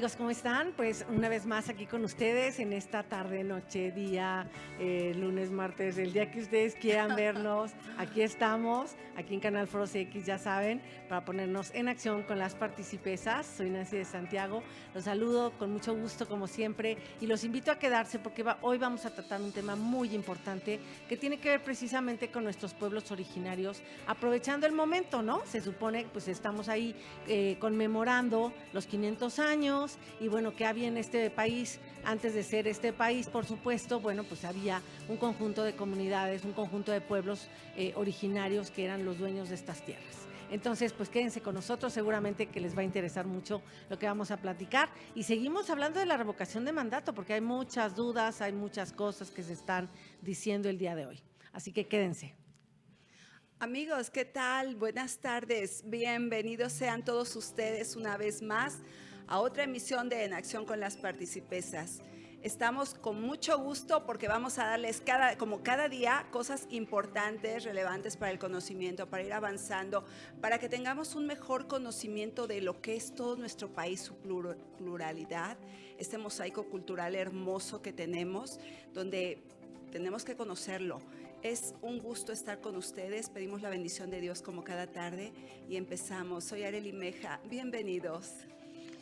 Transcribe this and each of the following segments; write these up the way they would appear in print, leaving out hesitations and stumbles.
amigos, ¿cómo están? Pues una vez más aquí con ustedes en esta tarde, noche, día, lunes, martes, el día que ustedes quieran vernos. Aquí estamos, aquí en Canal Foro CX, ya saben, para ponernos en acción con las participesas. Soy Nancy de Santiago, los saludo con mucho gusto como siempre y los invito a quedarse porque hoy vamos a tratar un tema muy importante que tiene que ver precisamente con nuestros pueblos originarios, aprovechando el momento, ¿no? Se supone, pues estamos ahí conmemorando los 500 años y bueno, que había en este país, antes de ser este país, por supuesto, bueno, pues había un conjunto de comunidades, un conjunto de pueblos originarios que eran los dueños de estas tierras. Entonces, pues quédense con nosotros, seguramente que les va a interesar mucho lo que vamos a platicar. Y seguimos hablando de la revocación de mandato, porque hay muchas dudas, hay muchas cosas que se están diciendo el día de hoy. Así que quédense. Amigos, ¿qué tal? Buenas tardes. Bienvenidos sean todos ustedes una vez más a otra emisión de En Acción con las Participesas. Estamos con mucho gusto porque vamos a darles como cada día cosas importantes, relevantes para el conocimiento, para ir avanzando, para que tengamos un mejor conocimiento de lo que es todo nuestro país, su pluralidad, este mosaico cultural hermoso que tenemos, donde tenemos que conocerlo. Es un gusto estar con ustedes. Pedimos la bendición de Dios como cada tarde y empezamos. Soy Arely Meja. Bienvenidos.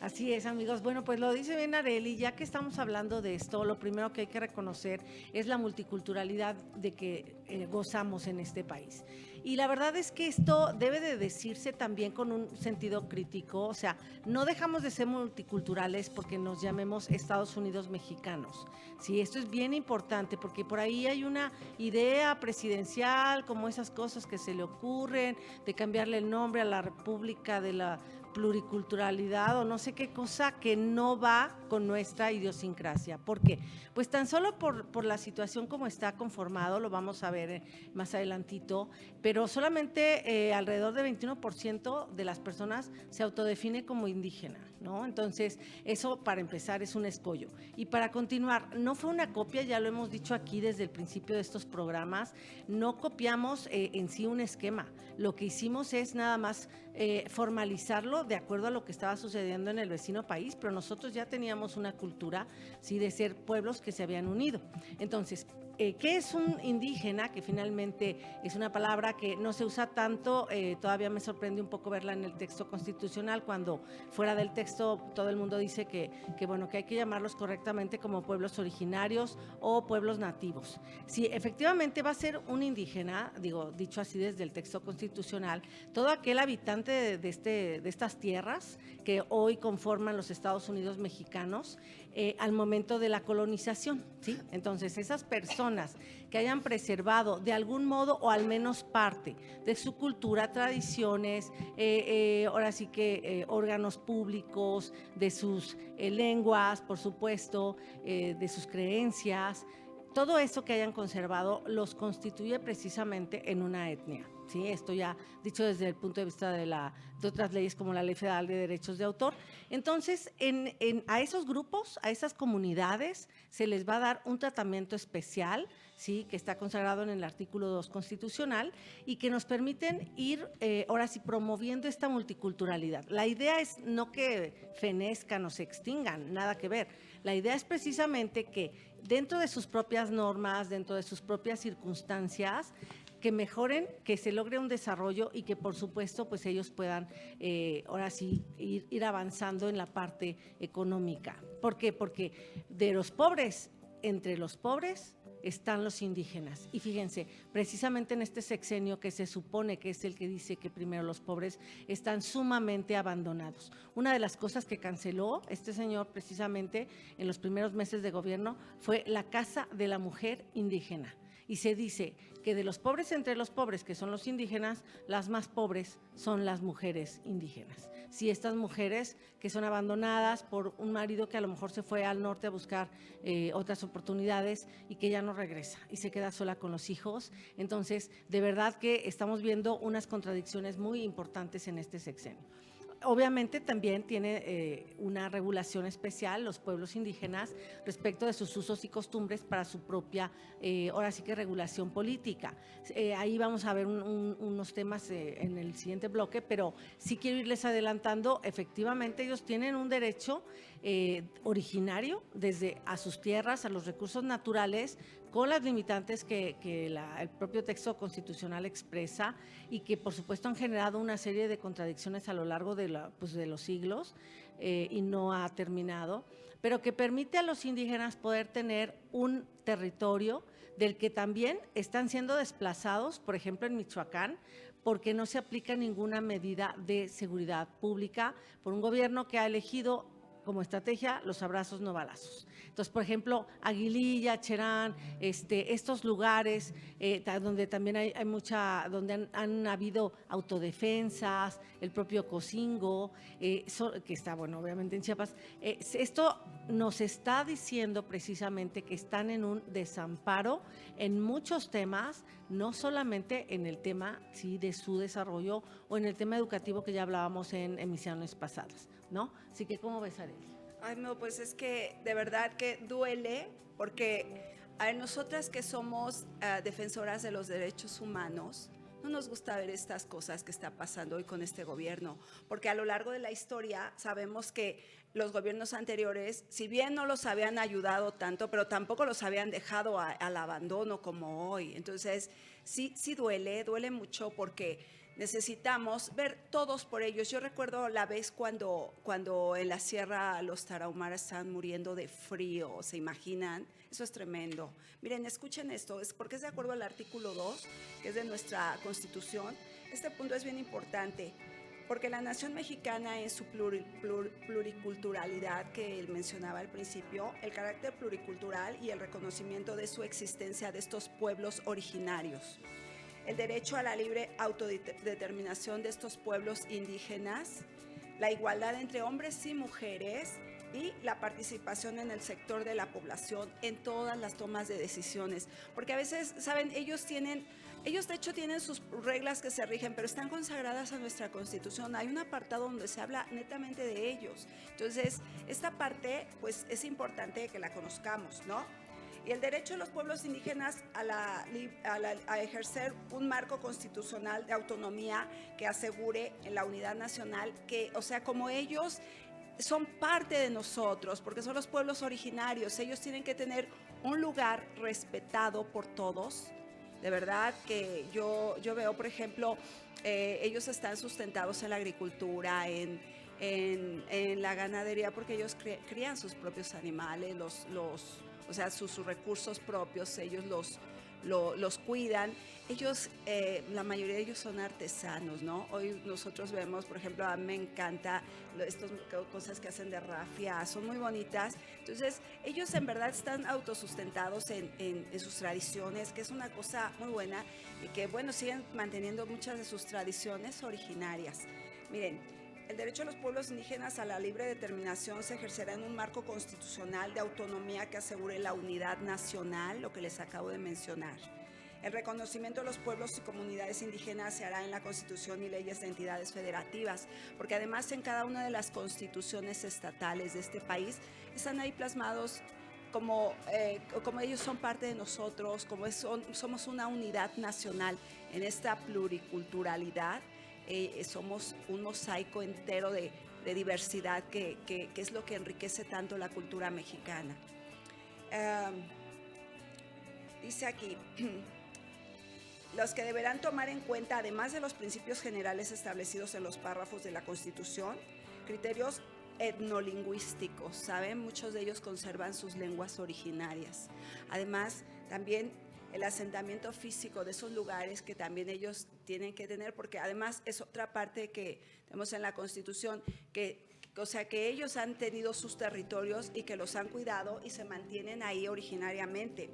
Así es, amigos. Bueno, pues lo dice bien Arely, ya que estamos hablando de esto, lo primero que hay que reconocer es la multiculturalidad de que gozamos en este país. Y la verdad es que esto debe de decirse también con un sentido crítico, o sea, no dejamos de ser multiculturales porque nos llamemos Estados Unidos mexicanos. Sí, esto es bien importante porque por ahí hay una idea presidencial, como esas cosas que se le ocurren, de cambiarle el nombre a la República de la pluriculturalidad o no sé qué cosa que no va con nuestra idiosincrasia. ¿Por qué? Pues tan solo por la situación como está conformado, lo vamos a ver más adelantito, pero solamente alrededor del 21% de las personas se autodefine como indígena, ¿no? Entonces, eso para empezar es un escollo. Y para continuar, no fue una copia, ya lo hemos dicho aquí desde el principio de estos programas, no copiamos en sí un esquema, lo que hicimos es nada más formalizarlo de acuerdo a lo que estaba sucediendo en el vecino país, pero nosotros ya teníamos una cultura, sí, de ser pueblos que se habían unido. Entonces, ¿qué es un indígena? Que finalmente es una palabra que no se usa tanto, todavía me sorprende un poco verla en el texto constitucional, cuando fuera del texto todo el mundo dice bueno, que hay que llamarlos correctamente como pueblos originarios o pueblos nativos. Si efectivamente va a ser un indígena, dicho así desde el texto constitucional, todo aquel habitante de estas tierras que hoy conforman los Estados Unidos mexicanos al momento de la colonización, ¿sí? Entonces, esas personas que hayan preservado de algún modo o al menos parte de su cultura, tradiciones, ahora sí que órganos públicos, de sus lenguas, por supuesto, de sus creencias, todo eso que hayan conservado los constituye precisamente en una etnia. Sí, esto ya dicho desde el punto de vista de otras leyes como la Ley Federal de Derechos de Autor. Entonces, a esos grupos, a esas comunidades, se les va a dar un tratamiento especial, sí, que está consagrado en el artículo 2 constitucional y que nos permiten ir, ahora sí, promoviendo esta multiculturalidad. La idea es no que fenezcan o se extingan, nada que ver. La idea es precisamente que dentro de sus propias normas, dentro de sus propias circunstancias, que mejoren, que se logre un desarrollo y que por supuesto pues ellos puedan ahora sí ir avanzando en la parte económica. ¿Por qué? Porque de los pobres, entre los pobres están los indígenas. Y fíjense, precisamente en este sexenio que se supone que es el que dice que primero los pobres están sumamente abandonados. Una de las cosas que canceló este señor precisamente en los primeros meses de gobierno fue la Casa de la Mujer Indígena. Y se dice que de los pobres entre los pobres, que son los indígenas, las más pobres son las mujeres indígenas. Si estas mujeres que son abandonadas por un marido que a lo mejor se fue al norte a buscar otras oportunidades y que ya no regresa y se queda sola con los hijos, entonces de verdad que estamos viendo unas contradicciones muy importantes en este sexenio. obviamente también tiene una regulación especial los pueblos indígenas respecto de sus usos y costumbres para su propia, ahora sí que regulación política. Ahí vamos a ver unos temas en el siguiente bloque, pero sí quiero irles adelantando, efectivamente ellos tienen un derecho originario desde a sus tierras, a los recursos naturales, con las limitantes que el propio texto constitucional expresa y que por supuesto han generado una serie de contradicciones a lo largo de los siglos y no ha terminado, pero que permite a los indígenas poder tener un territorio del que también están siendo desplazados, por ejemplo en Michoacán, porque no se aplica ninguna medida de seguridad pública por un gobierno que ha elegido como estrategia los abrazos no balazos. Entonces, por ejemplo, Aguililla, Cherán, estos lugares donde también hay mucha, donde han habido autodefensas, el propio Cocingo, que está, bueno, obviamente en Chiapas. Esto nos está diciendo precisamente que están en un desamparo en muchos temas, no solamente en el tema sí, de su desarrollo o en el tema educativo que ya hablábamos en emisiones pasadas, ¿no? Así que, ¿cómo ves, Arely? Ay, no, pues es que de verdad que duele porque a nosotras que somos defensoras de los derechos humanos, no nos gusta ver estas cosas que está pasando hoy con este gobierno, porque a lo largo de la historia sabemos que los gobiernos anteriores, si bien no los habían ayudado tanto, pero tampoco los habían dejado al abandono como hoy. Entonces, sí duele mucho porque necesitamos ver todos por ellos. Yo recuerdo la vez cuando en la sierra los tarahumaras estaban muriendo de frío, ¿se imaginan? Eso es tremendo. Miren, escuchen esto, es porque es de acuerdo al artículo 2, que es de nuestra Constitución. Este punto es bien importante, porque la nación mexicana en su pluriculturalidad que él mencionaba al principio, el carácter pluricultural y el reconocimiento de su existencia de estos pueblos originarios, el derecho a la libre autodeterminación de estos pueblos indígenas, la igualdad entre hombres y mujeres y la participación en el sector de la población en todas las tomas de decisiones. Porque a veces, ¿saben? Ellos de hecho tienen sus reglas que se rigen, pero están consagradas a nuestra Constitución. Hay un apartado donde se habla netamente de ellos. Entonces, esta parte, pues, es importante que la conozcamos, ¿no? Y el derecho de los pueblos indígenas a ejercer un marco constitucional de autonomía que asegure en la unidad nacional, que, o sea, como ellos son parte de nosotros, porque son los pueblos originarios, ellos tienen que tener un lugar respetado por todos. De verdad que yo veo, por ejemplo, ellos están sustentados en la agricultura, en la ganadería, porque ellos crían sus propios animales, o sea, sus recursos propios, ellos los cuidan. Ellos, la mayoría de ellos son artesanos, ¿no? Hoy nosotros vemos, por ejemplo, a mí me encanta estas cosas que hacen de rafia, son muy bonitas. Entonces, ellos en verdad están autosustentados en sus tradiciones, que es una cosa muy buena y que, bueno, siguen manteniendo muchas de sus tradiciones originarias. Miren, el derecho de los pueblos indígenas a la libre determinación se ejercerá en un marco constitucional de autonomía que asegure la unidad nacional, lo que les acabo de mencionar. El reconocimiento de los pueblos y comunidades indígenas se hará en la Constitución y leyes de entidades federativas, porque además en cada una de las constituciones estatales de este país están ahí plasmados como ellos son parte de nosotros, somos una unidad nacional en esta pluriculturalidad. Somos un mosaico entero de diversidad que es lo que enriquece tanto la cultura mexicana. Dice aquí, los que deberán tomar en cuenta, además de los principios generales establecidos en los párrafos de la Constitución, criterios etnolingüísticos, ¿saben? Muchos de ellos conservan sus lenguas originarias. Además, también el asentamiento físico de esos lugares que también ellos tienen que tener, porque además es otra parte que tenemos en la Constitución, o sea, que ellos han tenido sus territorios y que los han cuidado y se mantienen ahí originariamente.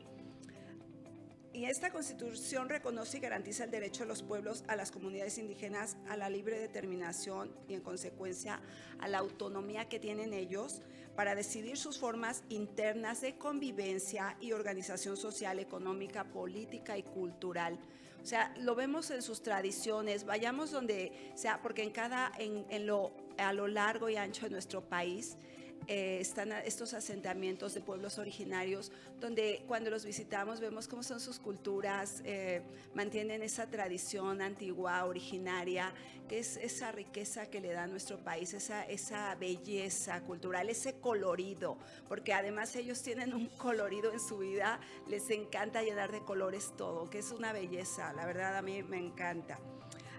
Y esta Constitución reconoce y garantiza el derecho de los pueblos, a las comunidades indígenas, a la libre determinación y, en consecuencia, a la autonomía que tienen ellos para decidir sus formas internas de convivencia y organización social, económica, política y cultural. O sea, lo vemos en sus tradiciones, vayamos donde sea, porque en a lo largo y ancho de nuestro país. Están estos asentamientos de pueblos originarios donde cuando los visitamos vemos cómo son sus culturas, mantienen esa tradición antigua, originaria, que es esa riqueza que le da a nuestro país, esa belleza cultural, ese colorido, porque además ellos tienen un colorido en su vida, les encanta llenar de colores todo, que es una belleza, la verdad a mí me encanta.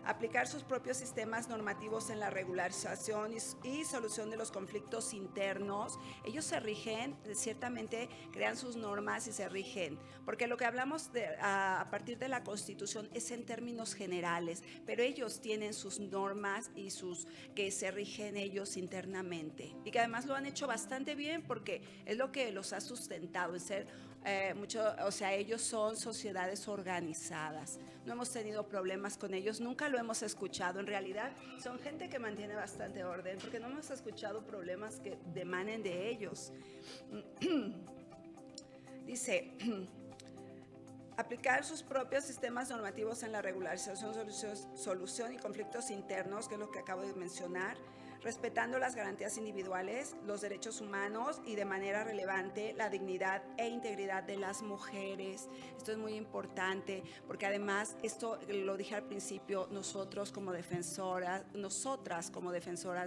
Aplicar sus propios sistemas normativos en la regularización y solución de los conflictos internos. Ellos se rigen, ciertamente crean sus normas y se rigen, porque lo que hablamos a partir de la Constitución es en términos generales, pero ellos tienen sus normas y que se rigen ellos internamente, y que además lo han hecho bastante bien porque es lo que los ha sustentado en ser ellos son sociedades organizadas. No hemos tenido problemas con ellos, nunca lo hemos escuchado. En realidad son gente que mantiene bastante orden, porque no hemos escuchado problemas que emanen de ellos. Dice, aplicar sus propios sistemas normativos en la regularización, solución y conflictos internos, que es lo que acabo de mencionar, respetando las garantías individuales, los derechos humanos y de manera relevante la dignidad e integridad de las mujeres. Esto es muy importante porque además, esto lo dije al principio, nosotras como defensoras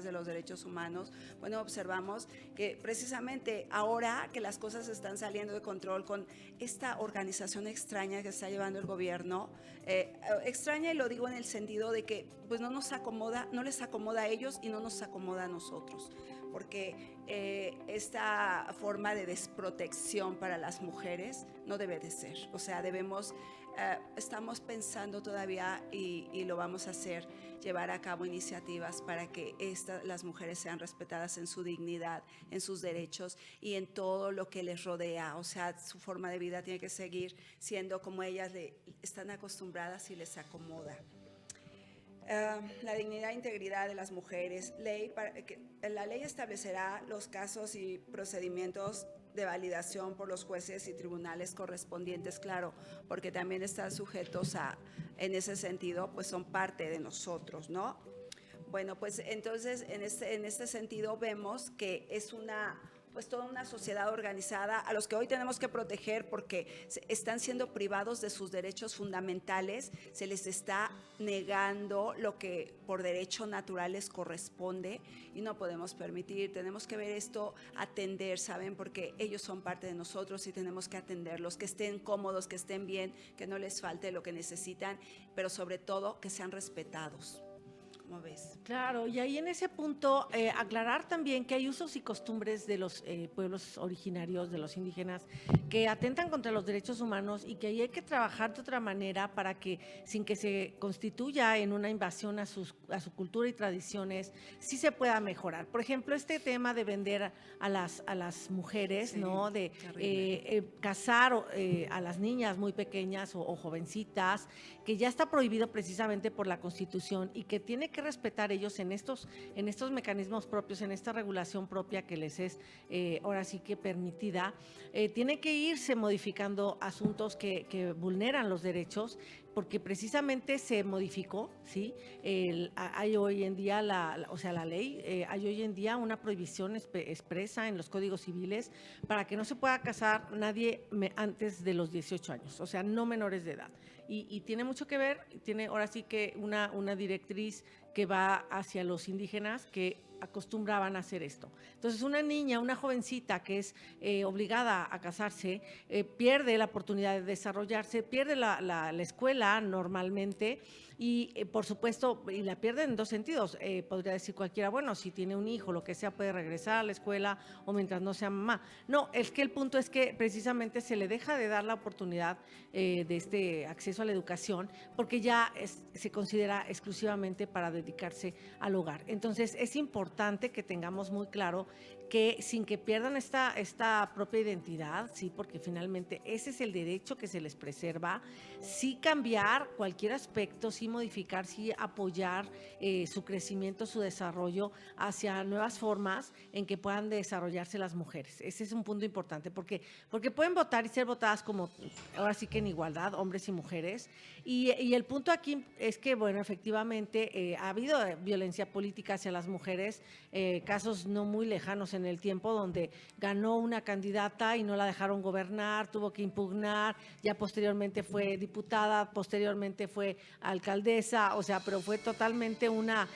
de los derechos humanos, bueno, observamos que precisamente ahora que las cosas están saliendo de control con esta organización extraña que está llevando el gobierno, extraña, y lo digo en el sentido de que pues no les acomoda a ellos y no nos acomoda a nosotros, porque esta forma de desprotección para las mujeres no debe de ser. O sea, estamos pensando todavía y lo vamos a hacer, llevar a cabo iniciativas para que las mujeres sean respetadas en su dignidad, en sus derechos y en todo lo que les rodea. O sea, su forma de vida tiene que seguir siendo como ellas están acostumbradas y les acomoda. La dignidad e integridad de las mujeres. La ley establecerá los casos y procedimientos de validación por los jueces y tribunales correspondientes, claro, porque también están sujetos en ese sentido, pues son parte de nosotros, ¿no? Bueno, pues entonces en este sentido vemos que es toda una sociedad organizada a los que hoy tenemos que proteger porque están siendo privados de sus derechos fundamentales, se les está negando lo que por derecho natural les corresponde y no podemos permitir, tenemos que ver esto, atender, ¿saben? Porque ellos son parte de nosotros y tenemos que atenderlos, que estén cómodos, que estén bien, que no les falte lo que necesitan, pero sobre todo que sean respetados. ¿Cómo ves? Claro, y ahí en ese punto aclarar también que hay usos y costumbres de los pueblos originarios, de los indígenas, que atentan contra los derechos humanos y que ahí hay que trabajar de otra manera para que, sin que se constituya en una invasión a su cultura y tradiciones, sí se pueda mejorar. Por ejemplo, este tema de vender a las mujeres, sí, ¿no? De casar a las niñas muy pequeñas o jovencitas, que ya está prohibido precisamente por la Constitución y que tiene que respetar ellos en estos mecanismos propios, en esta regulación propia que les es ahora sí que permitida, tiene que irse modificando asuntos que vulneran los derechos, porque precisamente se modificó, ¿sí? Hay hoy en día la ley, hay hoy en día una prohibición expresa en los códigos civiles para que no se pueda casar nadie antes de los 18 años, o sea, no menores de edad. Y tiene mucho que ver, tiene ahora sí que una directriz que va hacia los indígenas que acostumbraban a hacer esto. Entonces, una niña, una jovencita que es obligada a casarse, pierde la oportunidad de desarrollarse, pierde la escuela normalmente y, por supuesto, y la pierde en dos sentidos. Podría decir cualquiera, bueno, si tiene un hijo, lo que sea, puede regresar a la escuela o mientras no sea mamá. No, es que el punto es que precisamente se le deja de dar la oportunidad de este acceso a la educación porque ya se considera exclusivamente para dedicarse al hogar. Entonces, es importante que tengamos muy claro que sin que pierdan esta propia identidad, sí, porque finalmente ese es el derecho que se les preserva, sí cambiar cualquier aspecto, sí modificar, sí apoyar su crecimiento, su desarrollo hacia nuevas formas en que puedan desarrollarse las mujeres. Ese es un punto importante, porque pueden votar y ser votadas como, ahora sí que en igualdad, hombres y mujeres. Y el punto aquí es que, bueno, efectivamente ha habido violencia política hacia las mujeres, casos no muy lejanos en el tiempo donde ganó una candidata y no la dejaron gobernar, tuvo que impugnar, ya posteriormente fue diputada, posteriormente fue alcaldesa, o sea, pero fue totalmente una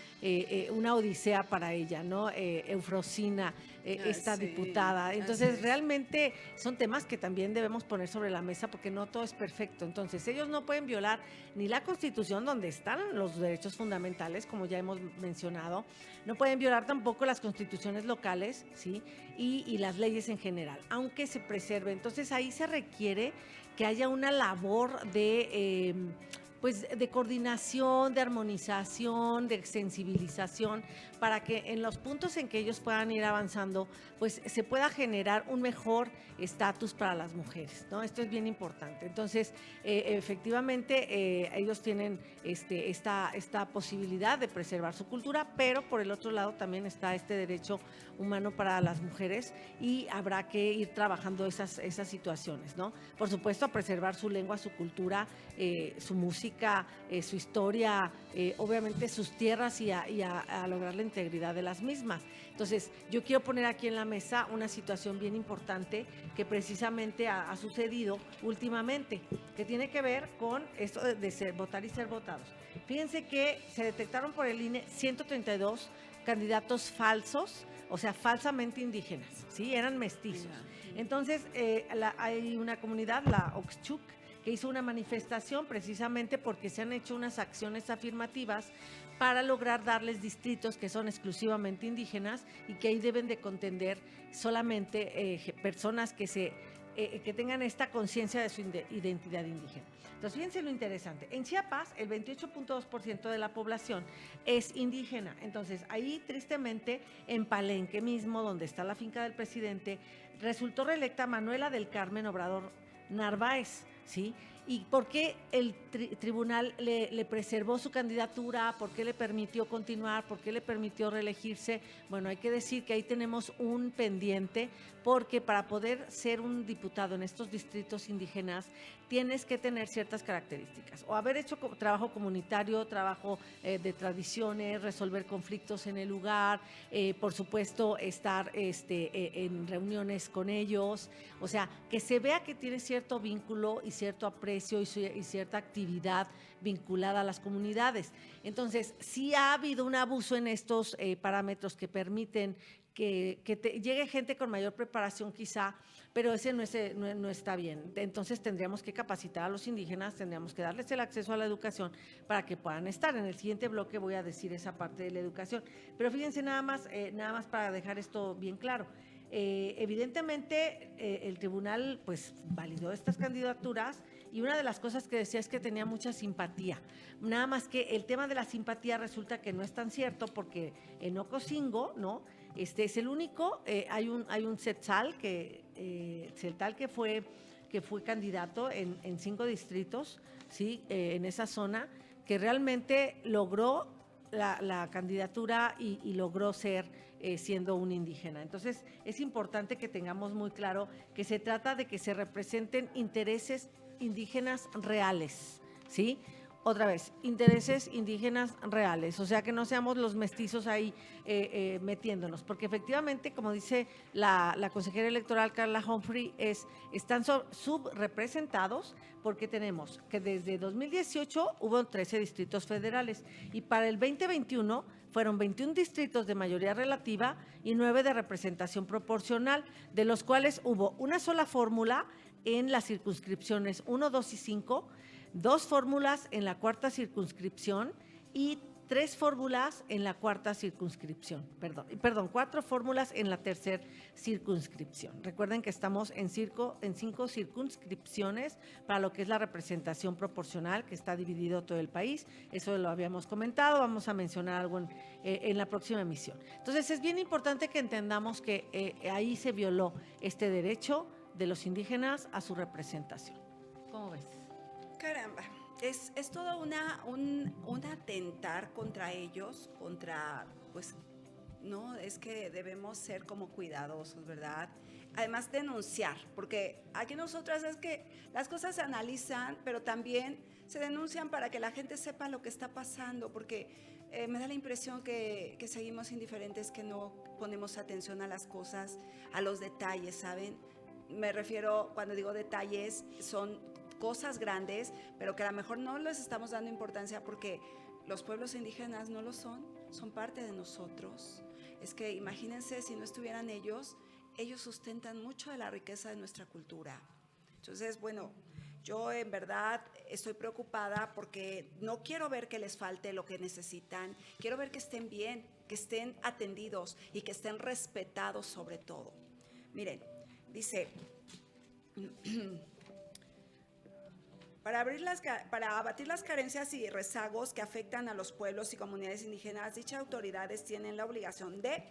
odisea para ella, ¿no? Eufrosina, esta Sí, diputada. así Entonces, es. realmente son temas que también debemos poner sobre la mesa porque no todo es perfecto. Entonces, ellos no pueden violar ni la Constitución, donde están los derechos fundamentales, como ya hemos mencionado, no pueden violar tampoco las constituciones locales, ¿sí? Y las leyes en general, aunque se preserve. Entonces, ahí se requiere que haya una labor de pues de coordinación, de armonización, de sensibilización, para que en los puntos en que ellos puedan ir avanzando, pues se pueda generar un mejor estatus para las mujeres, ¿no? Esto es bien importante. Entonces, efectivamente, ellos tienen esta posibilidad de preservar su cultura, pero por el otro lado también está este derecho humano para las mujeres y habrá que ir trabajando esas situaciones, ¿no? Por supuesto, preservar su lengua, su cultura, su música, su historia, obviamente sus tierras y a lograr la integridad de las mismas. Entonces, yo quiero poner aquí en la mesa una situación bien importante que precisamente ha sucedido últimamente, que tiene que ver con esto de votar y ser votados. Fíjense que se detectaron por el INE 132 candidatos falsos, o sea, falsamente indígenas, ¿sí? Eran mestizos. Entonces, hay una comunidad, la Oxchuc, que hizo una manifestación precisamente porque se han hecho unas acciones afirmativas para lograr darles distritos que son exclusivamente indígenas y que ahí deben de contender solamente personas que tengan esta conciencia de su identidad indígena. Entonces, fíjense lo interesante. En Chiapas, el 28.2% de la población es indígena. Entonces, ahí tristemente, en Palenque mismo, donde está la finca del presidente, resultó reelecta Manuela del Carmen Obrador Narváez, ¿sí? ¿Y por qué el tribunal le preservó su candidatura? ¿Por qué le permitió continuar? ¿Por qué le permitió reelegirse? Bueno, hay que decir que ahí tenemos un pendiente, porque para poder ser un diputado en estos distritos indígenas tienes que tener ciertas características, o haber hecho trabajo comunitario, trabajo de tradiciones, resolver conflictos en el lugar, por supuesto estar en reuniones con ellos, o sea, que se vea que tiene cierto vínculo y cierto aprecio y cierta actividad vinculada a las comunidades. Entonces, sí ha habido un abuso en estos parámetros que permiten que llegue gente con mayor preparación quizá, pero ese no está bien. Entonces tendríamos que capacitar a los indígenas, tendríamos que darles el acceso a la educación para que puedan estar. En el siguiente bloque voy a decir esa parte de la educación. Pero fíjense nada más para dejar esto bien claro. Evidentemente el tribunal pues validó estas candidaturas y una de las cosas que decía es que tenía mucha simpatía. Nada más que el tema de la simpatía resulta que no es tan cierto, porque en Ocosingo, ¿no? Es el único, hay un Tzeltal que fue candidato en 5 distritos, ¿sí? En esa zona, que realmente logró la candidatura y logró ser siendo un indígena. Entonces, es importante que tengamos muy claro que se trata de que se representen intereses indígenas reales, ¿sí? Otra vez, intereses indígenas reales, o sea, que no seamos los mestizos ahí metiéndonos, porque efectivamente, como dice la consejera electoral Carla Humphrey, están subrepresentados, porque tenemos que desde 2018 hubo 13 distritos federales y para el 2021 fueron 21 distritos de mayoría relativa y 9 de representación proporcional, de los cuales hubo una sola fórmula en las circunscripciones 1, 2 y 5, 2 fórmulas en la cuarta circunscripción y 3 fórmulas en la cuarta circunscripción, perdón, 4 fórmulas en la tercera circunscripción. Recuerden que estamos en 5 circunscripciones para lo que es la representación proporcional, que está dividido todo el país. Eso lo habíamos comentado, vamos a mencionar algo en la próxima emisión. Entonces, es bien importante que entendamos que ahí se violó este derecho de los indígenas a su representación. ¿Cómo ves? Caramba, es todo un atentar contra ellos, pues, no, es que debemos ser como cuidadosos, ¿verdad? Además, denunciar, porque aquí nosotras es que las cosas se analizan, pero también se denuncian para que la gente sepa lo que está pasando, porque me da la impresión que seguimos indiferentes, que no ponemos atención a las cosas, a los detalles, ¿saben? Me refiero, cuando digo detalles, son cosas grandes, pero que a lo mejor no les estamos dando importancia porque los pueblos indígenas no lo son parte de nosotros. Es que imagínense si no estuvieran ellos sustentan mucho de la riqueza de nuestra cultura. Entonces, bueno, yo en verdad estoy preocupada porque no quiero ver que les falte lo que necesitan, quiero ver que estén bien, que estén atendidos y que estén respetados sobre todo. Miren, dice, para abatir las carencias y rezagos que afectan a los pueblos y comunidades indígenas, dichas autoridades tienen la obligación de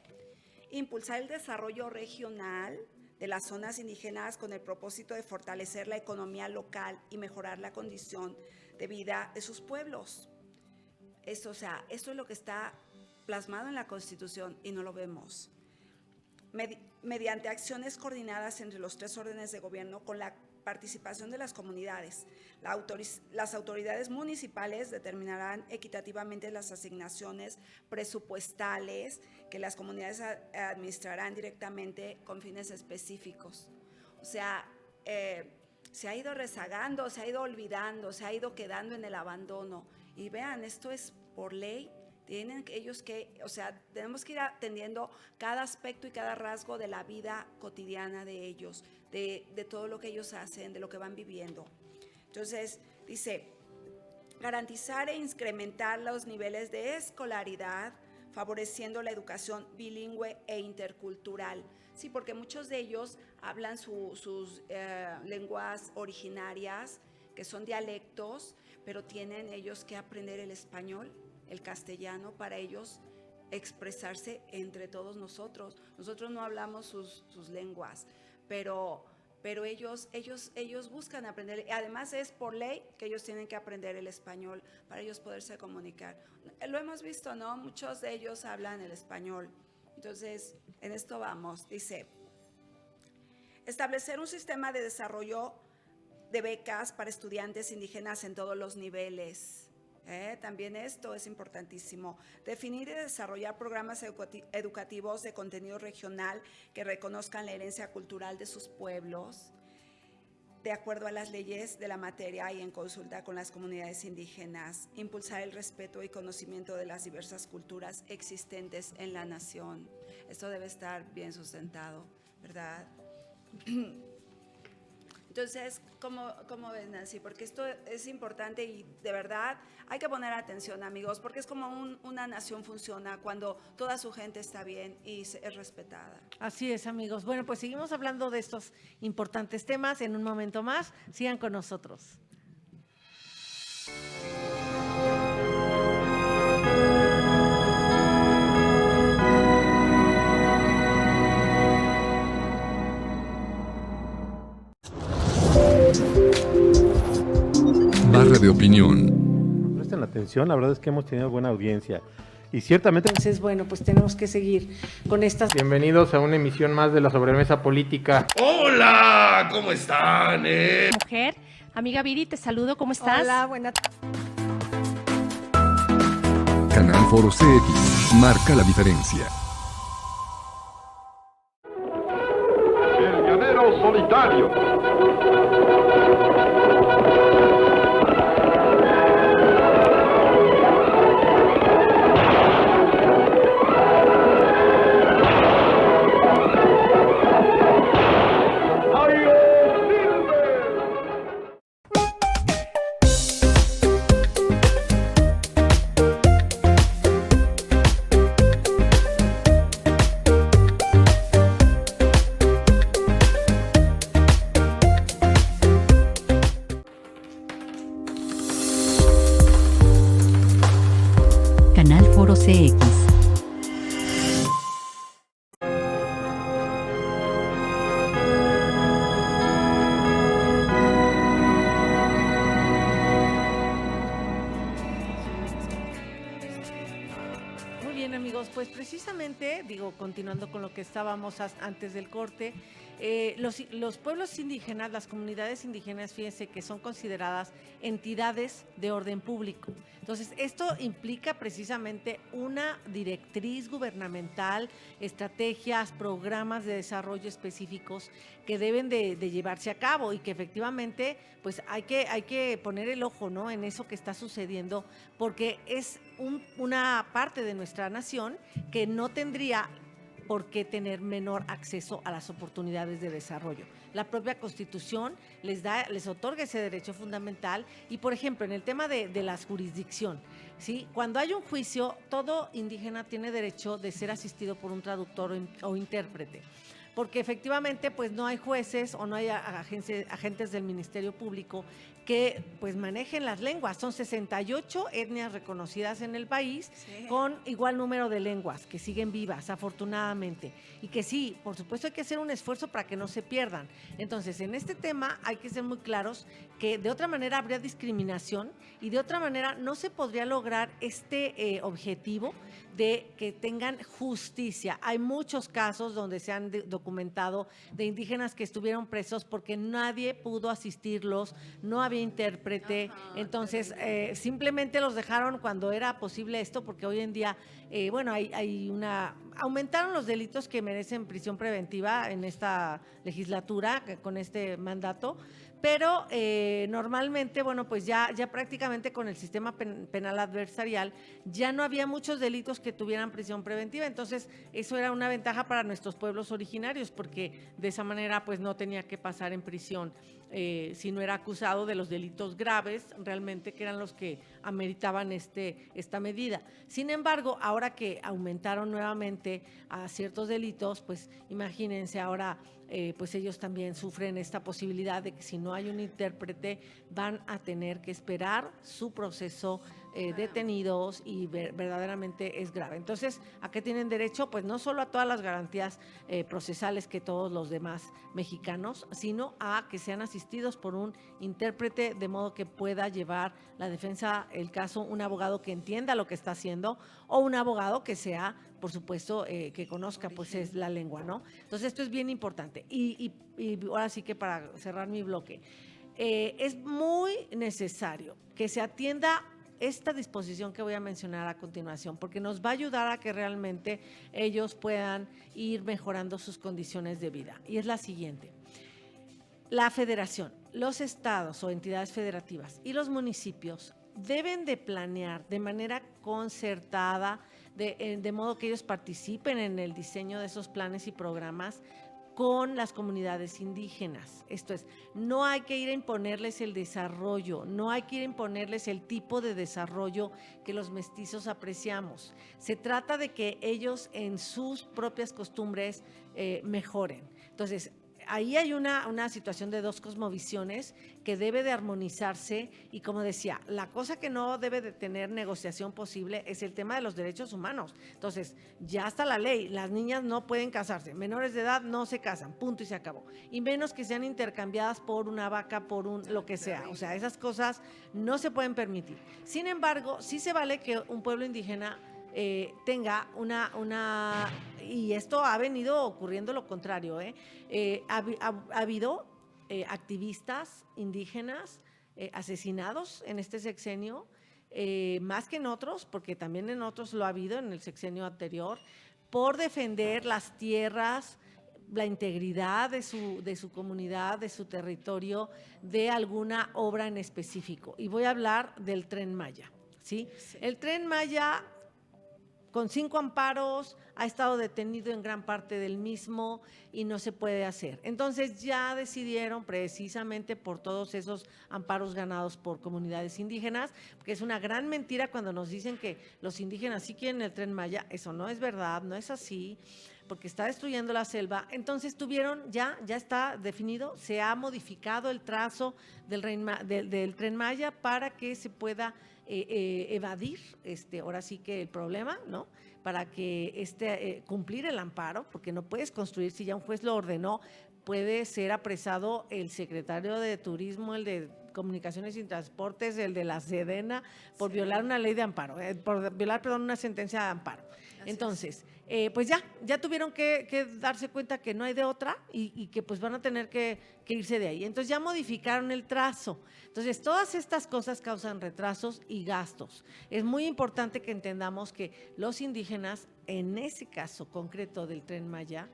impulsar el desarrollo regional de las zonas indígenas con el propósito de fortalecer la economía local y mejorar la condición de vida de sus pueblos. Esto es lo que está plasmado en la Constitución y no lo vemos. Mediante acciones coordinadas entre los 3 órdenes de gobierno con la participación de las comunidades. Las autoridades municipales determinarán equitativamente las asignaciones presupuestales que las comunidades administrarán directamente con fines específicos. O sea, se ha ido rezagando, se ha ido olvidando, se ha ido quedando en el abandono. Y vean, esto es por ley. Tienen ellos tenemos que ir atendiendo cada aspecto y cada rasgo de la vida cotidiana de ellos, de todo lo que ellos hacen, de lo que van viviendo. Entonces, dice, garantizar e incrementar los niveles de escolaridad, favoreciendo la educación bilingüe e intercultural. Sí, porque muchos de ellos hablan sus lenguas originarias, que son dialectos, pero tienen ellos que aprender el español, el castellano, para ellos expresarse entre todos nosotros. Nosotros no hablamos sus lenguas, pero ellos buscan aprender. Además es por ley que ellos tienen que aprender el español para ellos poderse comunicar. Lo hemos visto, ¿no? Muchos de ellos hablan el español. Entonces, en esto vamos. Dice, establecer un sistema de desarrollo de becas para estudiantes indígenas en todos los niveles. También esto es importantísimo. Definir y desarrollar programas educativos de contenido regional que reconozcan la herencia cultural de sus pueblos, de acuerdo a las leyes de la materia y en consulta con las comunidades indígenas. Impulsar el respeto y conocimiento de las diversas culturas existentes en la nación. Esto debe estar bien sustentado, ¿verdad? Entonces, ¿cómo ves, Nancy? Porque esto es importante y de verdad hay que poner atención, amigos, porque es como una nación funciona cuando toda su gente está bien y es respetada. Así es, amigos. Bueno, pues seguimos hablando de estos importantes temas en un momento más. Sigan con nosotros. Barra de opinión. Presten atención, la verdad es que hemos tenido buena audiencia y ciertamente... Entonces, bueno, pues tenemos que seguir con estas... Bienvenidos a una emisión más de la Sobremesa Política. ¡Hola! ¿Cómo están, Mujer, amiga Viri, te saludo, ¿cómo estás? Hola, buenas Canal Foro CX marca la diferencia. El llanero solitario. Canal Foro CX. bien, amigos, pues precisamente, digo, continuando con lo que estábamos antes del corte, los pueblos indígenas, las comunidades indígenas, fíjense que son consideradas entidades de orden público. Entonces, esto implica precisamente una directriz gubernamental, estrategias, programas de desarrollo específicos que deben de llevarse a cabo y que efectivamente, pues hay que poner el ojo, ¿no?, en eso que está sucediendo, porque es una parte de nuestra nación que no tendría por qué tener menor acceso a las oportunidades de desarrollo. La propia Constitución les otorga ese derecho fundamental y, por ejemplo, en el tema de la jurisdicción, ¿sí? Cuando hay un juicio, todo indígena tiene derecho de ser asistido por un traductor o intérprete, porque efectivamente pues no hay jueces o no hay agentes del Ministerio Público que pues manejen las lenguas. Son 68 etnias reconocidas en el país, sí, con igual número de lenguas que siguen vivas, afortunadamente, y que sí, por supuesto hay que hacer un esfuerzo para que no se pierdan. Entonces, en este tema hay que ser muy claros que de otra manera habría discriminación y de otra manera no se podría lograr este objetivo de que tengan justicia. Hay muchos casos donde se han documentado de indígenas que estuvieron presos porque nadie pudo asistirlos, no había intérprete, entonces simplemente los dejaron cuando era posible esto, porque hoy en día, aumentaron los delitos que merecen prisión preventiva en esta legislatura, con este mandato, pero normalmente, bueno, pues ya prácticamente con el sistema penal adversarial ya no había muchos delitos que tuvieran prisión preventiva, entonces eso era una ventaja para nuestros pueblos originarios, porque de esa manera pues no tenía que pasar en prisión si no era acusado de los delitos graves realmente, que eran los que ameritaban esta medida. Sin embargo, ahora que aumentaron nuevamente a ciertos delitos, pues imagínense ahora, pues ellos también sufren esta posibilidad de que si no hay un intérprete van a tener que esperar su proceso detenidos, y verdaderamente es grave. Entonces, ¿a qué tienen derecho? Pues no solo a todas las garantías procesales que todos los demás mexicanos, sino a que sean asistidos por un intérprete, de modo que pueda llevar la defensa, el caso, un abogado que entienda lo que está haciendo, o un abogado que sea, por supuesto, que conozca pues es la lengua, ¿no? Entonces, esto es bien importante. Y ahora sí que para cerrar mi bloque, es muy necesario que se atienda esta disposición que voy a mencionar a continuación, porque nos va a ayudar a que realmente ellos puedan ir mejorando sus condiciones de vida. Y es la siguiente: la federación, los estados o entidades federativas y los municipios deben de planear de manera concertada, de modo que ellos participen en el diseño de esos planes y programas con las comunidades indígenas. Esto es, no hay que ir a imponerles el desarrollo, no hay que ir a imponerles el tipo de desarrollo que los mestizos apreciamos. Se trata de que ellos en sus propias costumbres mejoren. Entonces, ahí hay una situación de dos cosmovisiones que debe de armonizarse, y como decía, la cosa que no debe de tener negociación posible es el tema de los derechos humanos. Entonces, ya está la ley, las niñas no pueden casarse, menores de edad no se casan, punto y se acabó. Y menos que sean intercambiadas por una vaca, por lo que sea. O sea, esas cosas no se pueden permitir. Sin embargo, sí se vale que un pueblo indígena tenga y esto ha venido ocurriendo lo contrario, ha habido activistas indígenas asesinados en este sexenio, más que en otros, porque también en otros lo ha habido en el sexenio anterior, por defender las tierras, la integridad de su comunidad, de su territorio, de alguna obra en específico. Y voy a hablar del Tren Maya, ¿sí? El Tren Maya, con 5 amparos, ha estado detenido en gran parte del mismo y no se puede hacer. Entonces ya decidieron, precisamente por todos esos amparos ganados por comunidades indígenas, porque es una gran mentira cuando nos dicen que los indígenas sí quieren el Tren Maya. Eso no es verdad, no es así, porque está destruyendo la selva. Entonces ya está definido, se ha modificado el trazo del Tren Maya para que se pueda evadir ahora sí que el problema, ¿no? Para que cumplir el amparo, porque no puedes construir si ya un juez lo ordenó. Puede ser apresado el secretario de Turismo, el de Comunicaciones y Transportes, el de la Sedena, por violar una ley de amparo, por violar, perdón, una sentencia de amparo. Entonces, pues ya tuvieron que darse cuenta que no hay de otra y que pues van a tener que irse de ahí. Entonces ya modificaron el trazo. Entonces todas estas cosas causan retrasos y gastos. Es muy importante que entendamos que los indígenas, en ese caso concreto del Tren Maya,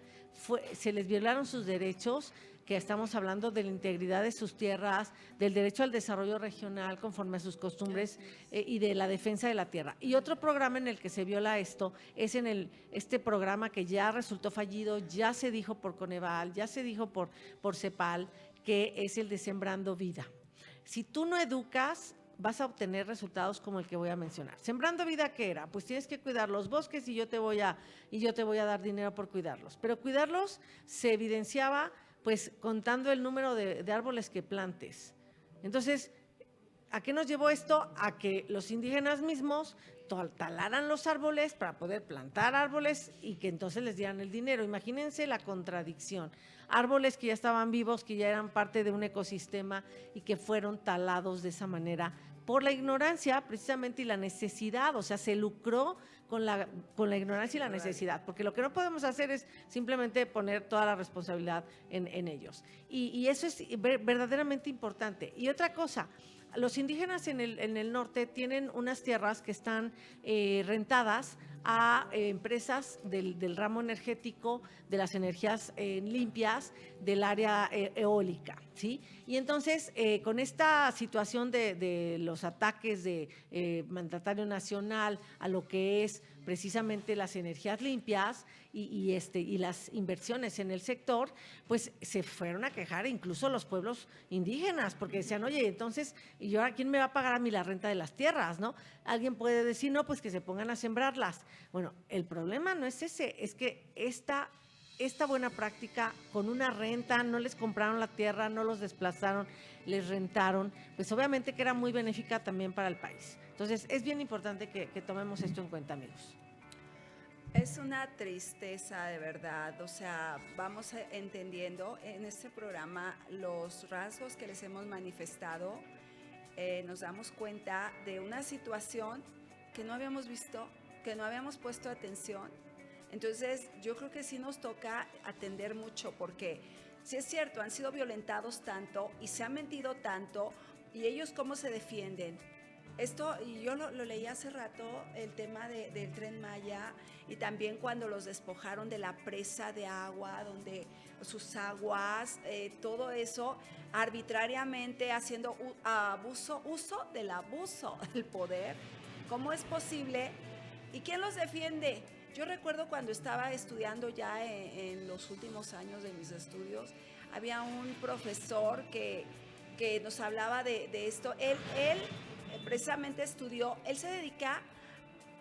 se les violaron sus derechos, que estamos hablando de la integridad de sus tierras, del derecho al desarrollo regional conforme a sus costumbres y de la defensa de la tierra. Y otro programa en el que se viola esto es en este programa que ya resultó fallido, ya se dijo por Coneval, ya se dijo por CEPAL, que es el de Sembrando Vida. Si tú no educas, vas a obtener resultados como el que voy a mencionar. Sembrando Vida, ¿qué era? Pues tienes que cuidar los bosques y yo te voy a dar dinero por cuidarlos. Pero cuidarlos se evidenciaba pues contando el número de árboles que plantes. Entonces, ¿a qué nos llevó esto? A que los indígenas mismos talaran los árboles para poder plantar árboles y que entonces les dieran el dinero. Imagínense la contradicción. Árboles que ya estaban vivos, que ya eran parte de un ecosistema y que fueron talados de esa manera por la ignorancia precisamente y la necesidad, o sea, se lucró con la ignorancia y la necesidad, porque lo que no podemos hacer es simplemente poner toda la responsabilidad en ellos. Y eso es verdaderamente importante. Y otra cosa, los indígenas en el norte tienen unas tierras que están rentadas a empresas del ramo energético, de las energías limpias, del área eólica, ¿sí? Y entonces, con esta situación de los ataques de mandatario nacional a lo que es precisamente las energías limpias y las inversiones en el sector, pues se fueron a quejar incluso los pueblos indígenas, porque decían, oye, entonces, ¿y ahora quién me va a pagar a mí la renta de las tierras, no? Alguien puede decir, no, pues que se pongan a sembrarlas. Bueno, el problema no es ese, es que esta buena práctica con una renta, no les compraron la tierra, no los desplazaron, les rentaron, pues obviamente que era muy benéfica también para el país. Entonces, es bien importante que tomemos esto en cuenta, amigos. Es una tristeza de verdad, o sea, vamos entendiendo en este programa los rasgos que les hemos manifestado, nos damos cuenta de una situación que no habíamos visto, que no habíamos puesto atención. Entonces, yo creo que sí nos toca atender mucho, porque sí es cierto, han sido violentados tanto y se han mentido tanto, y ellos cómo se defienden. Esto, y yo lo leí hace rato, el tema del Tren Maya, y también cuando los despojaron de la presa de agua, donde sus aguas, todo eso, arbitrariamente haciendo uso del abuso del poder. ¿Cómo es posible? ¿Y quién los defiende? Yo recuerdo cuando estaba estudiando ya en los últimos años de mis estudios, había un profesor que nos hablaba de esto. Él precisamente estudió, él se dedica,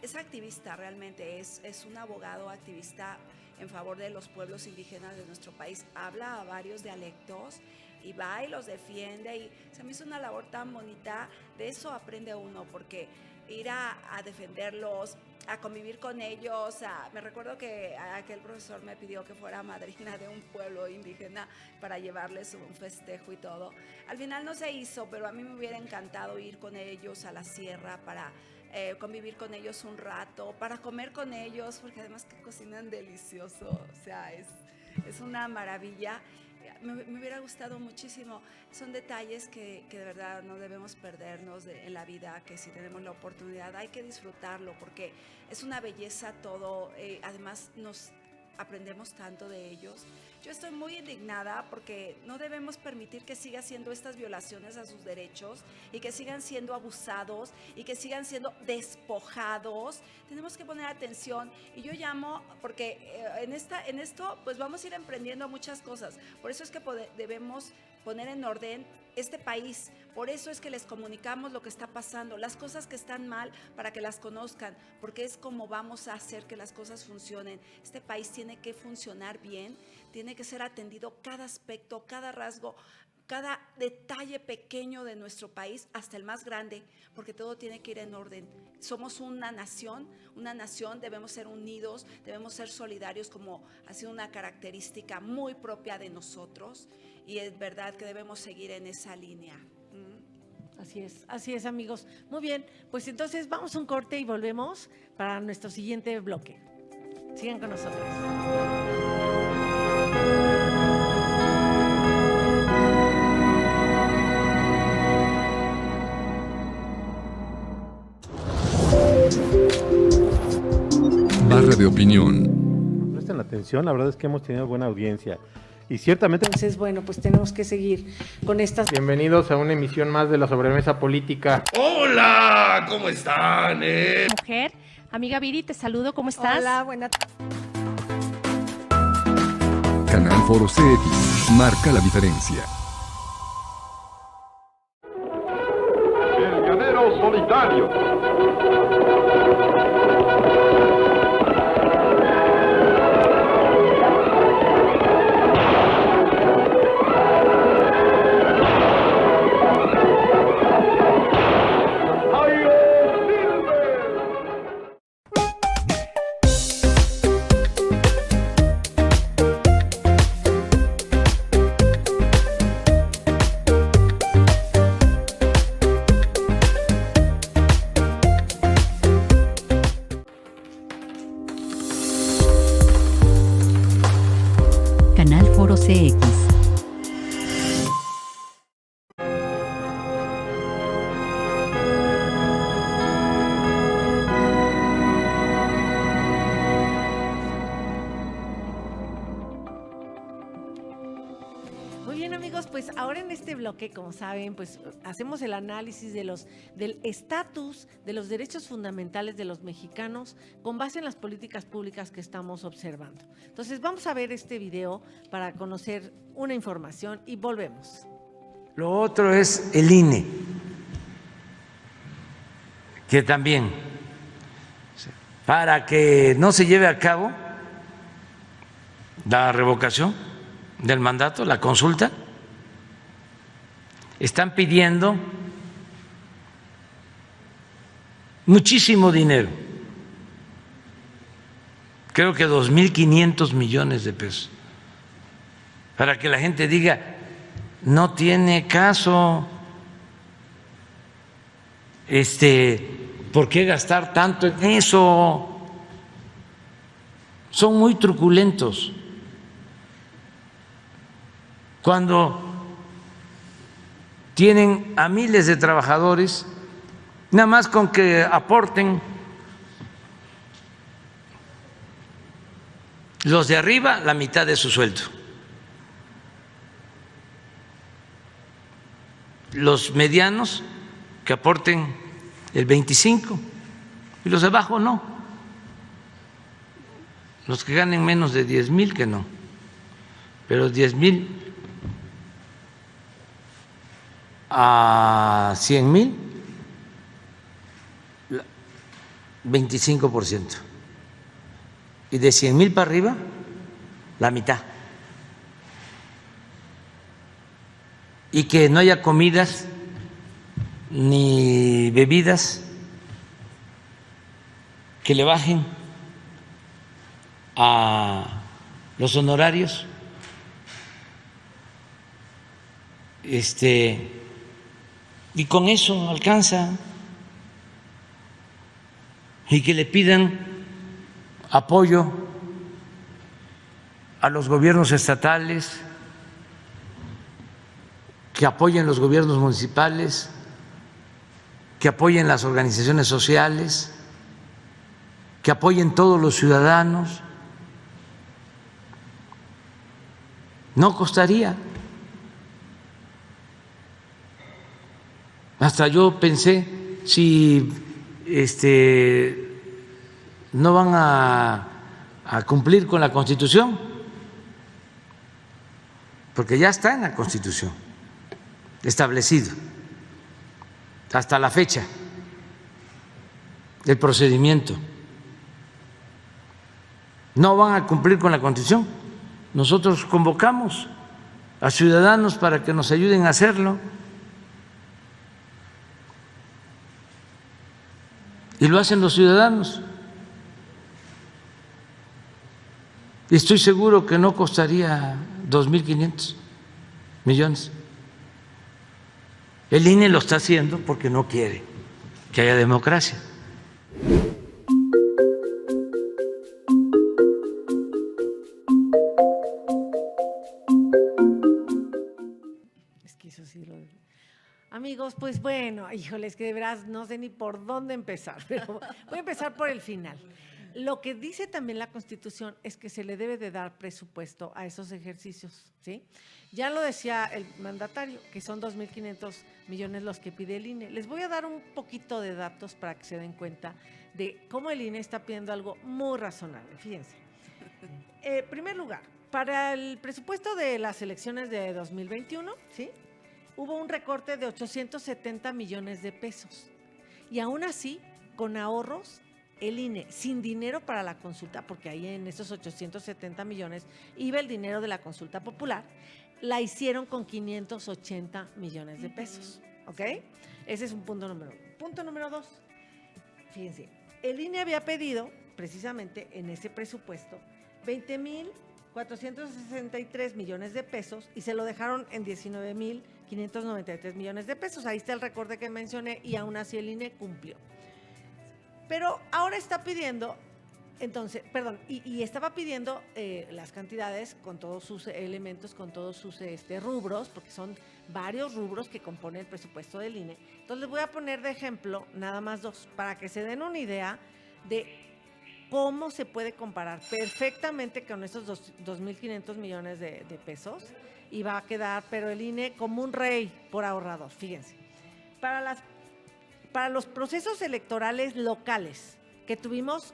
es activista realmente, es un abogado activista en favor de los pueblos indígenas de nuestro país, habla a varios dialectos y va y los defiende, y se me hizo una labor tan bonita. De eso aprende uno, porque ir a defenderlos, a convivir con ellos. Me recuerdo que aquel profesor me pidió que fuera madrina de un pueblo indígena para llevarles un festejo y todo. Al final no se hizo, pero a mí me hubiera encantado ir con ellos a la sierra para convivir con ellos un rato, para comer con ellos, porque además que cocinan delicioso, o sea, es una maravilla. Me hubiera gustado muchísimo. Son detalles que de verdad no debemos perdernos en la vida, que si tenemos la oportunidad hay que disfrutarlo, porque es una belleza todo. Además nos aprendemos tanto de ellos. Yo estoy muy indignada porque no debemos permitir que sigan siendo estas violaciones a sus derechos y que sigan siendo abusados y que sigan siendo despojados. Tenemos que poner atención, y yo llamo, porque en esto pues vamos a ir emprendiendo muchas cosas. Por eso es que debemos poner en orden este país. Por eso es que les comunicamos lo que está pasando, las cosas que están mal, para que las conozcan, porque es como vamos a hacer que las cosas funcionen. Este país tiene que funcionar bien, tiene que ser atendido cada aspecto, cada rasgo, cada detalle pequeño de nuestro país, hasta el más grande, porque todo tiene que ir en orden. Somos una nación, debemos ser unidos, debemos ser solidarios, como ha sido una característica muy propia de nosotros, y es verdad que debemos seguir en esa línea. Así es, amigos. Muy bien, pues entonces vamos a un corte y volvemos para nuestro siguiente bloque. Sigan con nosotros. Barra de opinión. Presten atención, la verdad es que hemos tenido buena audiencia. Y ciertamente Entonces, bueno, pues tenemos que seguir con estas... Bienvenidos a una emisión más de la sobremesa política. Hola, ¿cómo están? Mujer, amiga Viri, te saludo, ¿cómo estás? Hola, buenas Canal Foro CX marca la diferencia. El llanero solitario. Canal Foro CX. Muy bien, amigos, pues ahora en este bloque, como saben, pues hacemos el análisis del estatus de los derechos fundamentales de los mexicanos con base en las políticas públicas que estamos observando. Entonces, vamos a ver este video para conocer una información y volvemos. Lo otro es el INE, que también, para que no se lleve a cabo la revocación del mandato, la consulta, están pidiendo muchísimo dinero, creo que 2.500 millones de pesos, para que la gente diga, no tiene caso, ¿por qué gastar tanto en eso? Son muy truculentos. Cuando tienen a miles de trabajadores, nada más con que aporten los de arriba la mitad de su sueldo, los medianos que aporten el 25% y los de abajo no, los que ganen menos de 10,000 que no, pero 10,000 a 100,000, 25%, y de 100,000 para arriba, la mitad. Y que no haya comidas ni bebidas, que le bajen a los honorarios, y con eso alcanza, y que le pidan apoyo a los gobiernos estatales, que apoyen los gobiernos municipales, que apoyen las organizaciones sociales, que apoyen todos los ciudadanos. No costaría. Hasta yo pensé, si no van a cumplir con la Constitución, porque ya está en la Constitución establecido hasta la fecha del procedimiento, no van a cumplir con la Constitución. Nosotros convocamos a ciudadanos para que nos ayuden a hacerlo. Y lo hacen los ciudadanos. Y estoy seguro que no costaría 2.500 millones. El INE lo está haciendo porque no quiere que haya democracia. Es que eso sí lo... Amigos, pues bueno, híjoles, que de veras no sé ni por dónde empezar, pero voy a empezar por el final. Lo que dice también la Constitución es que se le debe de dar presupuesto a esos ejercicios, ¿sí? Ya lo decía el mandatario, que son 2.500 millones los que pide el INE. Les voy a dar un poquito de datos para que se den cuenta de cómo el INE está pidiendo algo muy razonable. Fíjense. En primer lugar, para el presupuesto de las elecciones de 2021, ¿sí?, hubo un recorte de 870 millones de pesos. Y aún así, con ahorros, el INE, sin dinero para la consulta, porque ahí en esos 870 millones iba el dinero de la consulta popular, la hicieron con 580 millones de pesos. ¿Ok? Ese es un punto número 1. Punto número 2. Fíjense, el INE había pedido, precisamente en ese presupuesto, 20.463 millones de pesos y se lo dejaron en 19.593 millones de pesos. Ahí está el recorte que mencioné y aún así el INE cumplió. Pero ahora está pidiendo, entonces, perdón, y estaba pidiendo las cantidades con todos sus elementos, con todos sus rubros, porque son varios rubros que componen el presupuesto del INE. Entonces les voy a poner de ejemplo nada más 2, para que se den una idea de cómo se puede comparar perfectamente con esos 2.500 millones de pesos y va a quedar, pero el INE como un rey por ahorrador. Fíjense, para los procesos electorales locales que tuvimos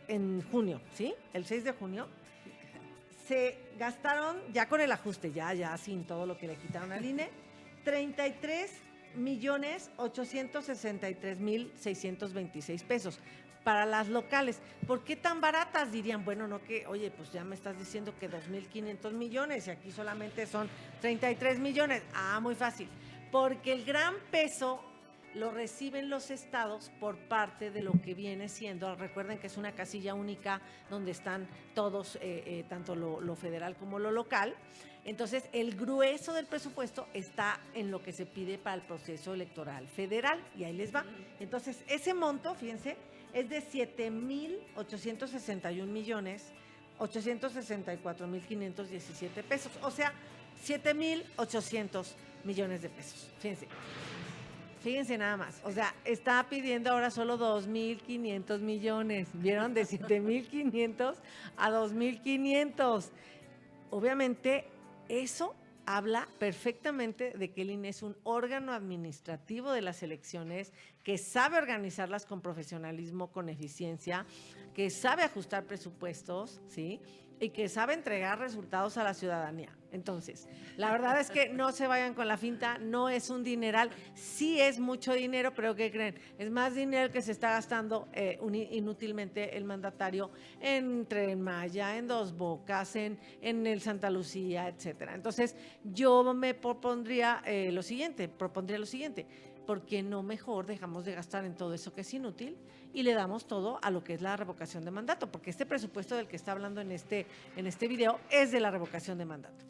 en junio, ¿sí? El 6 de junio, se gastaron, ya con el ajuste, ya sin todo lo que le quitaron al INE, 33.863.626 pesos para las locales. ¿Por qué tan baratas? Dirían, bueno, no que, oye, pues ya me estás diciendo que 2.500 millones y aquí solamente son 33 millones. Ah, muy fácil. Porque el gran peso lo reciben los estados por parte de lo que viene siendo, recuerden que es una casilla única donde están todos, tanto lo federal como lo local. Entonces, el grueso del presupuesto está en lo que se pide para el proceso electoral federal, y ahí les va. Entonces, ese monto, fíjense, es de 7.861.864.517 pesos, o sea, 7.800 millones de pesos, fíjense. Fíjense nada más, o sea, está pidiendo ahora solo 2.500 millones, ¿vieron? De 7.500 a 2.500. Obviamente, eso habla perfectamente de que el INE es un órgano administrativo de las elecciones, que sabe organizarlas con profesionalismo, con eficiencia, que sabe ajustar presupuestos, ¿sí?, y que sabe entregar resultados a la ciudadanía. Entonces, la verdad es que no se vayan con la finta, no es un dineral, sí es mucho dinero, pero ¿qué creen? Es más dinero que se está gastando inútilmente el mandatario en Tren Maya, en Dos Bocas, en el Santa Lucía, etcétera. Entonces, yo me propondría lo siguiente, ¿por qué no mejor dejamos de gastar en todo eso que es inútil y le damos todo a lo que es la revocación de mandato? Porque este presupuesto del que está hablando en este video es de la revocación de mandato.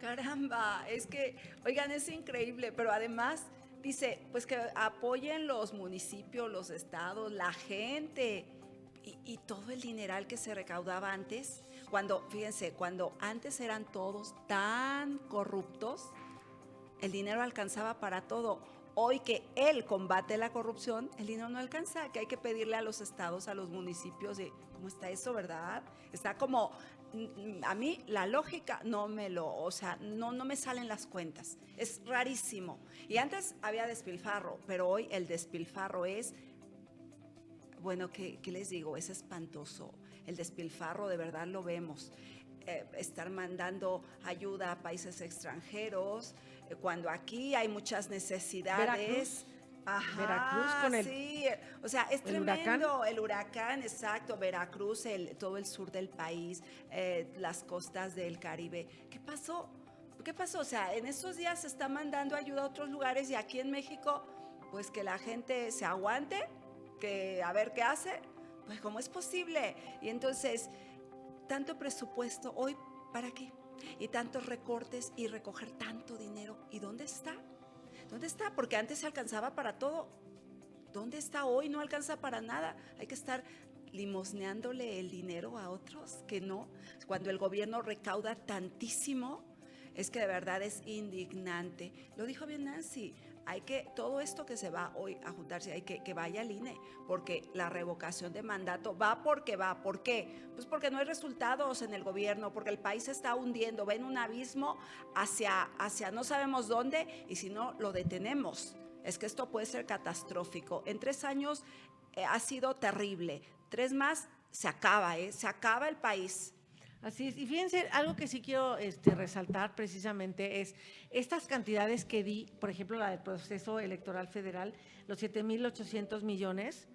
Caramba, es que, oigan, es increíble, pero además dice, pues que apoyen los municipios, los estados, la gente y todo el dineral que se recaudaba antes, fíjense, cuando antes eran todos tan corruptos, el dinero alcanzaba para todo. Hoy que él combate la corrupción, el dinero no alcanza, que hay que pedirle a los estados, a los municipios, de cómo está eso, ¿verdad? Está como, a mí la lógica no me salen las cuentas, es rarísimo. Y antes había despilfarro, pero hoy el despilfarro es, bueno, ¿qué les digo? Es espantoso, el despilfarro de verdad lo vemos. Estar mandando ayuda a países extranjeros, cuando aquí hay muchas necesidades. Veracruz con el, sí, o sea, es tremendo. El huracán, exacto, Veracruz, todo el sur del país, las costas del Caribe. ¿Qué pasó? O sea, en estos días se está mandando ayuda a otros lugares y aquí en México, pues que la gente se aguante, que a ver qué hace, pues ¿cómo es posible? Y entonces, tanto presupuesto hoy, ¿para qué? Y tantos recortes y recoger tanto dinero, ¿y dónde está? ¿Dónde está? Porque antes se alcanzaba para todo. ¿Dónde está hoy? No alcanza para nada. Hay que estar limosneándole el dinero a otros que no. Cuando el gobierno recauda tantísimo, es que de verdad es indignante. Lo dijo bien Nancy. Hay que, todo esto que se va hoy a juntarse, hay que vaya al INE, porque la revocación de mandato va porque va. ¿Por qué? Pues porque no hay resultados en el gobierno, porque el país se está hundiendo, ven un abismo hacia no sabemos dónde, y si no lo detenemos, es que esto puede ser catastrófico. En 3 años ha sido terrible, 3 más se acaba el país. Así es, y fíjense, algo que sí quiero resaltar precisamente es estas cantidades que di, por ejemplo, la del proceso electoral federal, los 7,800 millones,